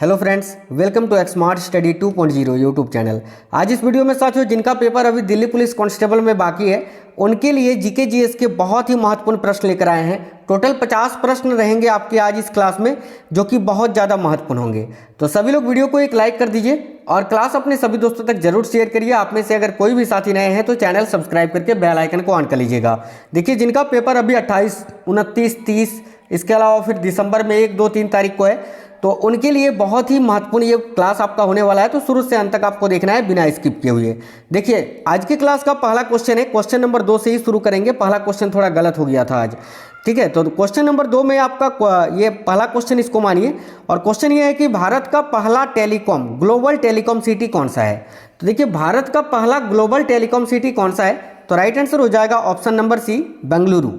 Hello friends, welcome to smart study 2.0 YouTube channel. आज इस video में साथियों जिनका पेपर अभी दिल्ली पुलिस कांस्टेबल में बाकी है उनके लिए जीके जीएस के बहुत ही महत्वपूर्ण प्रश्न लेकर आए हैं। टोटल 50 प्रश्न रहेंगे आपके आज इस क्लास में, जो कि बहुत ज़्यादा महत्वपूर्ण होंगे। तो सभी लोग वीडियो को एक लाइक कर दीजिए और क्लास अपने सभी दोस्तों तक जरूर शेयर करिए। आप में से अगर कोई भी साथी नए हैं तो चैनल सब्सक्राइब करके बेल आइकन को ऑन कर लीजिएगा। देखिए, जिनका पेपर अभी 28, 29, 30, इसके अलावा फिर दिसंबर में 1, 2, 3 तारीख को है, तो उनके लिए बहुत ही महत्वपूर्ण ये क्लास आपका होने वाला है। तो शुरू से अंत तक आपको देखना है बिना स्किप किए हुए। देखिए, आज की क्लास का पहला क्वेश्चन है, क्वेश्चन नंबर 2 से ही शुरू करेंगे। पहला क्वेश्चन थोड़ा गलत हो गया था आज, ठीक है। तो क्वेश्चन नंबर 2 में आपका ये पहला क्वेश्चन इसको मानिए, और क्वेश्चन ये है कि भारत का पहला टेलीकॉम ग्लोबल टेलीकॉम सिटी कौन सा है। तो देखिए, भारत का पहला ग्लोबल टेलीकॉम सिटी कौन सा है, तो राइट आंसर हो जाएगा option number C, Bengaluru.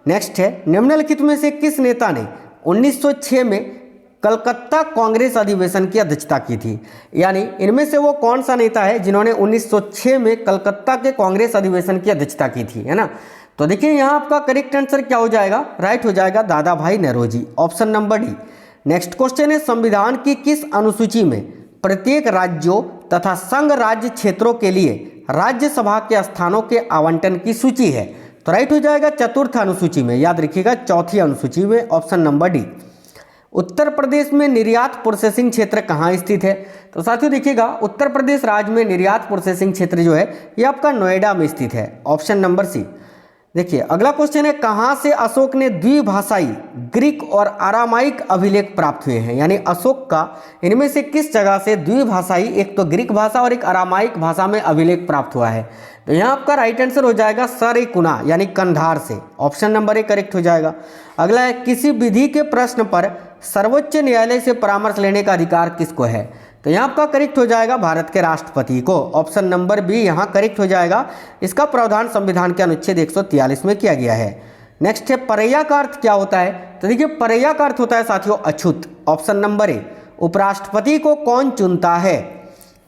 Next है, निम्नलिखित में से किस नेता ने 1906 में कलकत्ता कांग्रेस अधिवेशन की अध्यक्षता की थी। यानी इनमें से वो कौन सा नेता है जिन्होंने 1906 में कलकत्ता के कांग्रेस अधिवेशन की अध्यक्षता की थी, है ना। तो देखिए, यहाँ आपका करेक्ट आंसर क्या हो जाएगा, राइट हो जाएगा Dadabhai Naoroji, option number D. Next question है, संविधान की किस अनुसूची में प्रत्येक राज्यों तथा संघ राज्य क्षेत्रों के लिए राज्यसभा के स्थानों के आवंटन की सूची है। तो राइट हो जाएगा चतुर्थ अनुसूची में, याद रखिएगा चौथी अनुसूची में, option number D. Uttar Pradesh में निर्यात प्रोसेसिंग क्षेत्र कहाँ स्थित है। तो साथियों देखिएगा, उत्तर प्रदेश राज्य में निर्यात प्रोसेसिंग क्षेत्र जो है ये आपका नोएडा में स्थित है, ऑप्शन नंबर सी। देखिए, अगला क्वेश्चन है, कहाँ से अशोक ने द्विभाषाई ग्रीक और अरामाइक अभिलेख प्राप्त हुए हैं। यानी अशोक का इनमें से किस जगह से द्विभाषाई, एक तो ग्रीक भाषा और एक अरामाइक भाषा में अभिलेख प्राप्त हुआ है। तो यहाँ आपका राइट आंसर हो जाएगा सरेकुना, यानी कंधार से, ऑप्शन नंबर ए करेक्ट हो जाएगा। अगला है, किसी विधि के प्रश्न पर सर्वोच्च न्यायालय से परामर्श लेने का अधिकार किसको है। तो यहाँ आपका करेक्ट हो जाएगा भारत के राष्ट्रपति को, ऑप्शन नंबर बी यहाँ करेक्ट हो जाएगा। इसका प्रावधान संविधान के अनुच्छेद 143 में किया गया है। नेक्स्ट है, परैया का अर्थ क्या होता है। तो देखिए, परैया का अर्थ होता है साथियों अछूत, ऑप्शन नंबर ए। उपराष्ट्रपति को कौन चुनता है।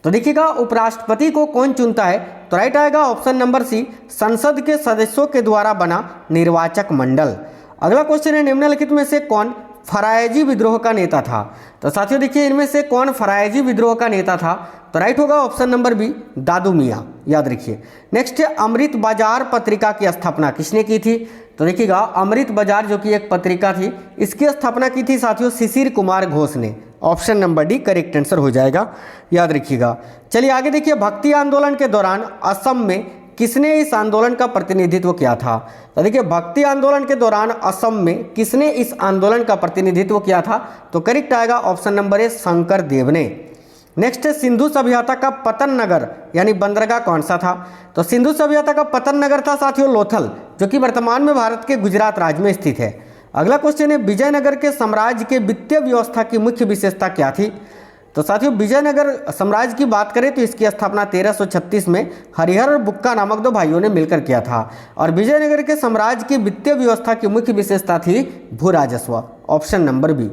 तो देखिएगा, उपराष्ट्रपति को कौन चुनता है, तो राइट आएगा ऑप्शन नंबर सी, संसद के सदस्यों के द्वारा बना निर्वाचक मंडल। अगला क्वेश्चन है, निम्नलिखित में से कौन फरायजी विद्रोह का नेता था। तो साथियों देखिए, इनमें से कौन फरायजी विद्रोह का नेता था, तो राइट होगा ऑप्शन नंबर बी, दादू मियाँ, याद रखिए। नेक्स्ट है, अमृत बाजार पत्रिका की स्थापना किसने की थी। तो देखिएगा, अमृत बाजार जो कि एक पत्रिका थी, इसकी स्थापना की थी साथियों शिशिर कुमार घोष ने, option number D correct answer हो जाएगा, याद रखिएगा। चलिए आगे देखिए, भक्ति आंदोलन के दौरान असम में किसने इस आंदोलन का प्रतिनिधित्व किया था। तो देखिए, भक्ति आंदोलन के दौरान असम में किसने इस आंदोलन का प्रतिनिधित्व किया था, तो करेक्ट आएगा ऑप्शन नंबर ए, शंकर देव ने। नेक्स्ट है, सिंधु सभ्यता का पतन नगर यानी बंदरगाह कौन सा था। तो सिंधु सभ्यता का पतन नगर था साथियों लोथल, जो कि वर्तमान में भारत के गुजरात राज्य में स्थित है। अगला क्वेश्चन है, विजयनगर के साम्राज्य के वित्तीय व्यवस्था की मुख्य विशेषता क्या थी। तो साथियों, विजयनगर साम्राज्य की बात करें तो इसकी स्थापना 1336 में हरिहर और बुक्का नामक दो भाइयों ने मिलकर किया था। और विजयनगर के साम्राज्य की वित्तीय व्यवस्था की मुख्य विशेषता थी भू राजस्व, option number B.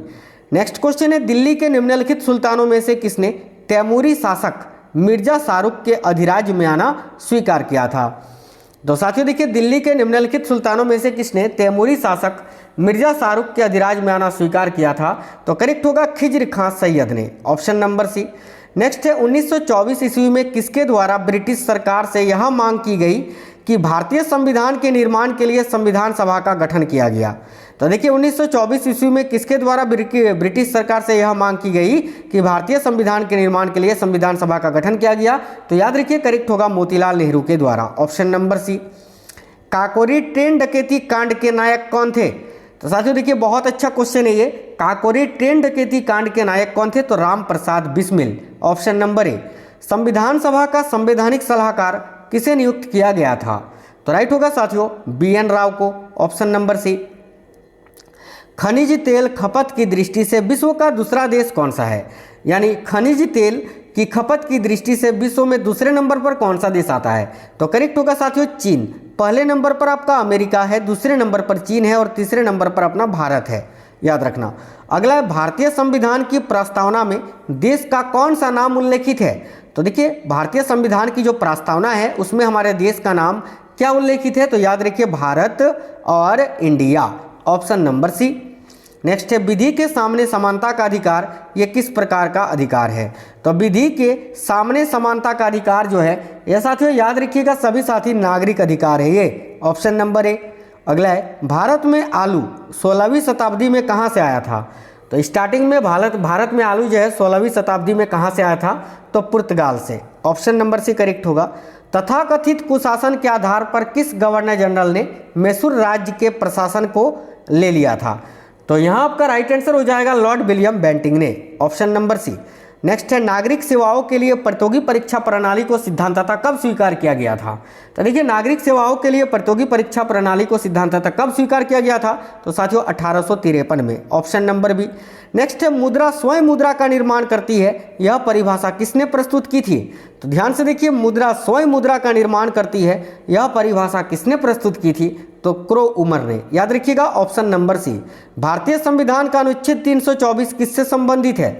Next question है, दिल्ली के निम्नलिखित सुल्तानों में से किसने तैमूरी शासक मिर्जा शाहरुख के अधिराज्य में आना स्वीकार किया था। तो साथियों देखिए, दिल्ली के निम्नलिखित सुल्तानों में से किसने तैमूरी शासक मिर्जा शाहरुख के अधिराज में आना स्वीकार किया था। तो करेक्ट होगा खिज्र खां सैयद ने, ऑप्शन नंबर सी। नेक्स्ट है, 1924 ईस्वी में किसके द्वारा ब्रिटिश सरकार से यह मांग की गई कि भारतीय संविधान के निर्माण के लिए संविधान सभा का गठन किया गया। तो देखिए, 1924 ईस्वी में किसके द्वारा ब्रिटिश सरकार से यह मांग की गई कि भारतीय संविधान के निर्माण के लिए संविधान सभा का गठन किया गया। तो याद रखिए, करेक्ट होगा मोतीलाल नेहरू के द्वारा, option number C. Kakori train डकैती कांड के नायक कौन थे। तो साथियों देखिए, बहुत अच्छा क्वेश्चन है ये, काकोरी ट्रेन डकैती कांड के नायक कौन थे, तो Ram Prasad Bismil, option number A. संविधान सभा का संवैधानिक सलाहकार किसे नियुक्त किया गया था। तो राइट होगा साथियों BN राव को, ऑप्शन नंबर सी। खनिज तेल खपत की दृष्टि से विश्व का दूसरा देश कौन सा है। यानी खनिज तेल की खपत की दृष्टि से विश्व में दूसरे नंबर पर कौन सा देश आता है। तो करेक्ट होगा साथियों चीन। पहले नंबर पर आपका अमेरिका है, दूसरे नंबर पर चीन है और तीसरे नंबर पर अपना भारत है, याद रखना। अगला है, भारतीय संविधान की प्रस्तावना में देश का कौन सा नाम उल्लेखित है। तो देखिए, भारतीय संविधान की जो प्रस्तावना है उसमें हमारे देश का नाम क्या उल्लेखित है, तो याद रखिए भारत और India, option number C. Next है विधि के सामने समानता का अधिकार, ये किस प्रकार का अधिकार है? तो विधि के सामने समानता का अधिकार जो है ये साथियों याद रखिएगा सभी साथी नागरिक अधिकार है, ये ऑप्शन नंबर ए। अगला है भारत में आलू 16वीं शताब्दी में कहाँ से आया था? तो स्टार्टिंग में भारत में आलू जो है 16वीं शताब्दी में कहाँ से आया था? तो पुर्तगाल से, ऑप्शन नंबर सी करेक्ट होगा। तथाकथित कुशासन के आधार पर किस गवर्नर जनरल ने मैसूर राज्य के प्रशासन को ले लिया था? तो यहाँ आपका राइट आंसर हो जाएगा लॉर्ड विलियम बेंटिंग ने, ऑप्शन नंबर सी। नेक्स्ट है नागरिक सेवाओं के लिए प्रतियोगी परीक्षा प्रणाली को सिद्धांततः कब स्वीकार किया गया था? तो देखिए नागरिक सेवाओं के लिए प्रतियोगी परीक्षा प्रणाली को सिद्धांततः कब स्वीकार किया गया था? तो साथियों 1853 में, ऑप्शन नंबर बी। नेक्स्ट है मुद्रा स्वयं मुद्रा का निर्माण करती है, यह परिभाषा किसने प्रस्तुत की थी? तो ध्यान से देखिए मुद्रा स्वयं मुद्रा का निर्माण करती है, यह परिभाषा किसने प्रस्तुत की थी? तो क्रो उमर ने, याद रखिएगा ऑप्शन नंबर सी। भारतीय संविधान का अनुच्छेद 324 किससे संबंधित है?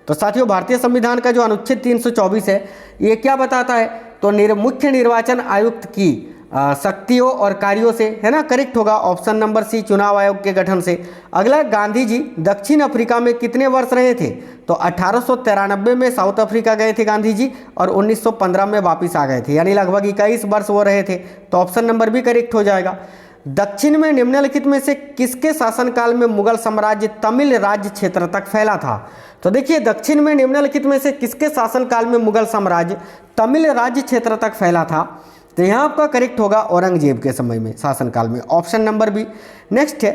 तो साथियों भारतीय संविधान का जो अनुच्छेद 324 है ये क्या बताता है? तो मुख्य निर्वाचन आयुक्त की शक्तियों और कार्यों से, है ना, करेक्ट होगा ऑप्शन नंबर सी, चुनाव आयोग के गठन से। अगला गांधी जी दक्षिण अफ्रीका में कितने वर्ष रहे थे? तो 1893 में साउथ अफ्रीका गए थे गांधी जी और 1915 में वापस आ गए थे, यानी लगभग 21 वर्ष वो रहे थे। तो ऑप्शन नंबर भी करेक्ट हो जाएगा। दक्षिण में निम्नलिखित में से किसके शासनकाल में मुगल साम्राज्य तमिल राज्य क्षेत्र तक फैला था? तो देखिए दक्षिण में निम्नलिखित में से किसके शासनकाल में मुगल साम्राज्य तमिल राज्य क्षेत्र तक फैला था? तो यहाँ आपका करेक्ट होगा औरंगजेब के समय में, शासनकाल में, ऑप्शन नंबर बी। नेक्स्ट है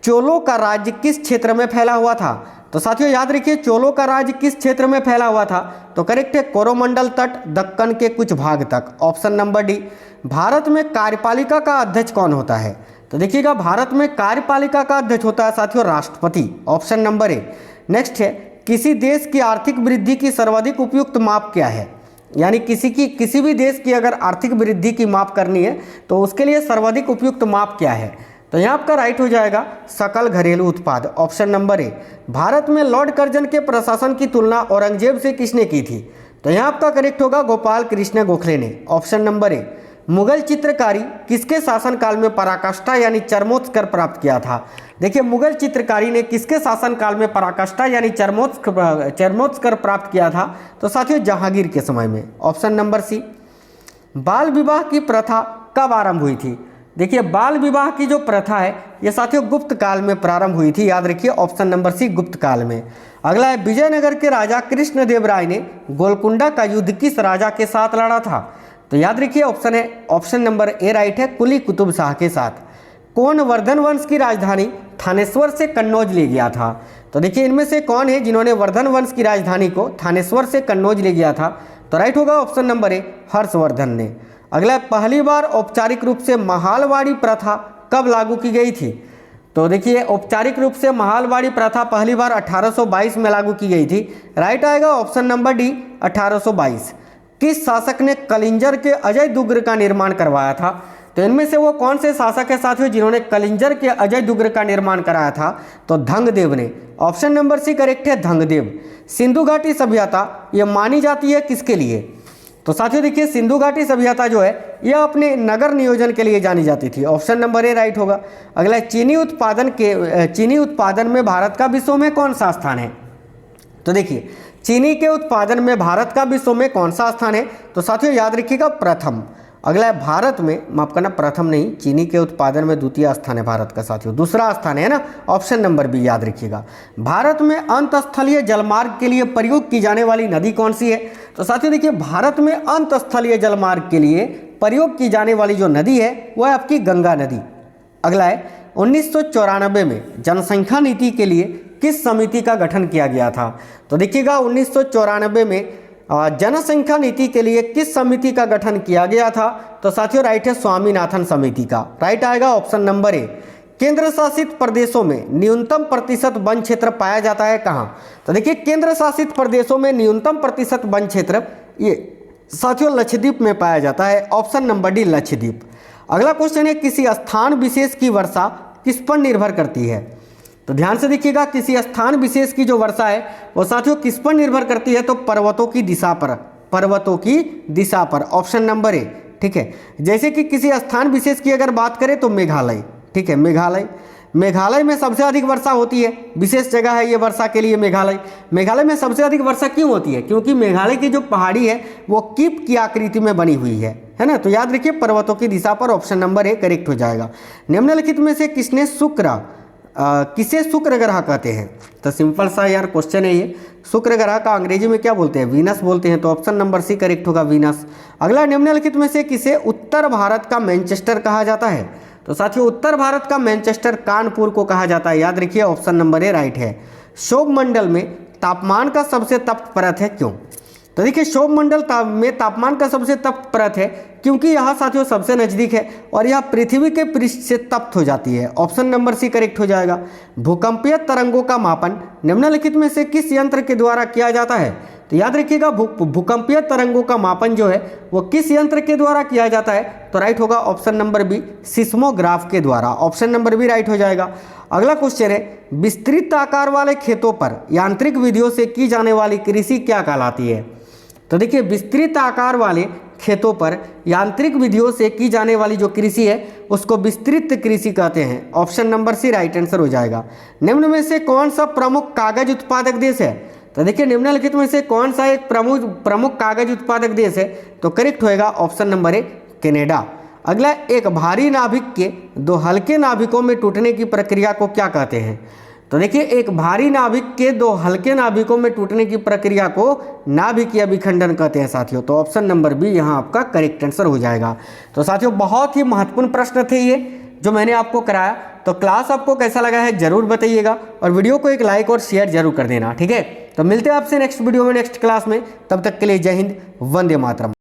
चोलों का राज्य किस क्षेत्र में फैला हुआ था? तो साथियों याद रखिए चोलों का राज्य किस क्षेत्र में फैला हुआ था? तो करेक्ट है कोरोमंडल तट, दक्कन के कुछ भाग तक, ऑप्शन नंबर डी। भारत में कार्यपालिका का अध्यक्ष कौन होता है? तो देखिएगा भारत में कार्यपालिका का अध्यक्ष होता है साथियों राष्ट्रपति, ऑप्शन नंबर ए। नेक्स्ट है किसी देश की आर्थिक वृद्धि की सर्वाधिक उपयुक्त माप क्या है? यानी किसी भी देश की अगर आर्थिक वृद्धि की माप करनी है तो उसके लिए सर्वाधिक उपयुक्त माप क्या है? तो यहाँ आपका राइट हो जाएगा सकल घरेलू उत्पाद, ऑप्शन नंबर ए। भारत में लॉर्ड कर्जन के प्रशासन की तुलना औरंगजेब से किसने की थी? तो यहाँ आपका करेक्ट होगा गोपाल कृष्ण गोखले ने, ऑप्शन नंबर ए। मुगल चित्रकारी किसके शासनकाल में पराकाष्ठा यानी चरमोत्कर्ष प्राप्त किया था? देखिए मुगल चित्रकारी ने किसके शासनकाल में पराकाष्ठा यानी चरमोत्कर्ष प्राप्त किया था? तो साथियों जहांगीर के समय में, ऑप्शन नंबर सी। बाल विवाह की प्रथा कब आरंभ हुई थी? देखिए बाल विवाह की जो प्रथा है ये साथियों गुप्त काल में प्रारंभ हुई थी, याद रखिए ऑप्शन नंबर सी गुप्त काल में। अगला है विजयनगर के राजा कृष्णदेव राय ने गोलकुंडा का युद्ध किस राजा के साथ लड़ा था? तो याद रखिए ऑप्शन नंबर ए राइट है कुली कुतुब शाह के साथ। कौन वर्धन वंश की राजधानी थानेश्वर से कन्नौज ले गया था? तो देखिए इनमें से कौन है जिन्होंने वर्धन वंश की राजधानी को थानेश्वर से कन्नौज ले गया था? तो राइट होगा ऑप्शन नंबर ए हर्षवर्धन ने। अगला पहली बार औपचारिक रूप से महालवाड़ी प्रथा कब लागू की गई थी? तो देखिए औपचारिक रूप से महालवाड़ी प्रथा पहली बार 1822 में लागू की गई थी, राइट आएगा ऑप्शन नंबर डी 1822। किस शासक ने कलिंजर के अजय दुर्ग का निर्माण करवाया था? तो इनमें से वो कौन से शासक है साथियों जिन्होंने कलिंजर के अजय दुर्ग का निर्माण कराया था? तो धंगदेव ने, ऑप्शन नंबर सी करेक्ट है धंगदेव। सिंधु घाटी सभ्यता ये मानी जाती है किसके लिए? तो साथियों देखिए सिंधु घाटी सभ्यता जो है यह अपने नगर नियोजन के लिए जानी जाती थी, ऑप्शन नंबर ए राइट होगा। अगला चीनी उत्पादन में भारत का विश्व में कौन सा स्थान है? तो देखिए चीनी के उत्पादन में भारत का विश्व में कौन सा स्थान है? तो साथियों याद रखिएगा प्रथम। अगला है भारत में, माफ करना प्रथम नहीं, चीनी के उत्पादन में द्वितीय स्थान है भारत का साथियों, दूसरा स्थान है ना, ऑप्शन नंबर बी याद रखिएगा। भारत में अंतस्थलीय जलमार्ग के लिए प्रयोग की जाने वाली नदी कौन सी है? तो साथियों देखिए भारत में अंतस्थलीय जलमार्ग के लिए प्रयोग की जाने वाली जो नदी है वह है आपकी गंगा नदी। अगला है 1994 में जनसंख्या नीति के लिए किस समिति का गठन किया गया था? तो देखिएगा 1994 में जनसंख्या नीति के लिए किस समिति का गठन किया गया था? तो साथियों राइट है स्वामीनाथन समिति का, राइट आएगा ऑप्शन नंबर ए। केंद्र शासित प्रदेशों में न्यूनतम प्रतिशत वन क्षेत्र पाया जाता है कहाँ? तो देखिए केंद्र शासित प्रदेशों में न्यूनतम प्रतिशत वन क्षेत्र ये साथियों लक्षद्वीप में पाया जाता है, ऑप्शन नंबर डी लक्षद्वीप। अगला क्वेश्चन है किसी स्थान विशेष की वर्षा किस पर निर्भर करती है? तो ध्यान से देखिएगा किसी स्थान विशेष की जो वर्षा है वो साथियों किस पर निर्भर करती है? तो पर्वतों की दिशा पर, ऑप्शन नंबर ए। ठीक है, जैसे कि किसी स्थान विशेष की अगर बात करें तो मेघालय, ठीक है मेघालय। मेघालय में सबसे अधिक वर्षा होती है, विशेष जगह है ये वर्षा के लिए मेघालय। मेघालय में सबसे अधिक वर्षा क्यों होती है? क्योंकि मेघालय की जो पहाड़ी है वो कीप की आकृति में बनी हुई है ना। तो याद रखिए पर्वतों की दिशा पर ऑप्शन नंबर ए करेक्ट हो जाएगा। निम्नलिखित में से किसे शुक्र ग्रह कहते हैं? तो सिंपल सा यार क्वेश्चन है ये। शुक्र ग्रह का अंग्रेजी में क्या बोलते हैं? वीनस बोलते हैं। तो ऑप्शन नंबर सी करेक्ट होगा, वीनस। अगला, निम्नलिखित में से किसे उत्तर भारत का मैनचेस्टर कहा जाता है? तो साथियों उत्तर भारत का मैनचेस्टर कानपुर को कहा जाता है। याद रखिए ऑप्शन नंबर ए राइट है। क्षोभ मंडल में तापमान का सबसे तप्त परत है क्यों? तो देखिए क्षोभ मंडल में तापमान का सबसे तप्त परत है क्योंकि यह साथियों सबसे नजदीक है और यह पृथ्वी के पृष्ठ से तप्त हो जाती है। ऑप्शन नंबर सी करेक्ट हो जाएगा। भूकंपीय तरंगों का मापन निम्नलिखित में से किस यंत्र के द्वारा किया जाता है? तो याद रखिएगा भूकंपीय तरंगों का मापन जो है वो किस यंत्र के द्वारा किया जाता है? तो राइट होगा ऑप्शन नंबर बी, सिस्मोग्राफ के द्वारा। ऑप्शन नंबर बी राइट हो जाएगा। अगला क्वेश्चन है, विस्तृत आकार वाले खेतों पर यांत्रिक विधियों से की जाने वाली कृषि क्या कहलाती है? तो देखिए विस्तृत आकार वाले खेतों पर यांत्रिक विधियों से की जाने वाली जो कृषि है उसको विस्तृत कृषि कहते हैं। Option number C right answer हो जाएगा। निम्न में से कौन सा प्रमुख कागज उत्पादक देश है? तो देखिए निम्नलिखित में से कौन सा एक प्रमुख कागज उत्पादक देश है? तो करेक्ट होएगा ऑप्शन नंबर ए, कनाडा। अगला, एक भारी नाभिक के दो हल्के नाभिकों में टूटने की प्रक्रिया को क्या कहते हैं? तो देखिए एक भारी नाभिक के दो हल्के नाभिकों में टूटने की प्रक्रिया को नाभिकीय विखंडन कहते हैं साथियों। तो ऑप्शन नंबर बी यहाँ आपका करेक्ट आंसर हो जाएगा। तो साथियों बहुत ही महत्वपूर्ण प्रश्न थे ये जो मैंने आपको कराया। तो क्लास आपको कैसा लगा है जरूर बताइएगा और वीडियो को एक लाइक और शेयर जरूर कर देना, ठीक है। तो मिलते हैं आपसे नेक्स्ट वीडियो में, नेक्स्ट क्लास में। तब तक के लिए जय हिंद, वंदे मातरम।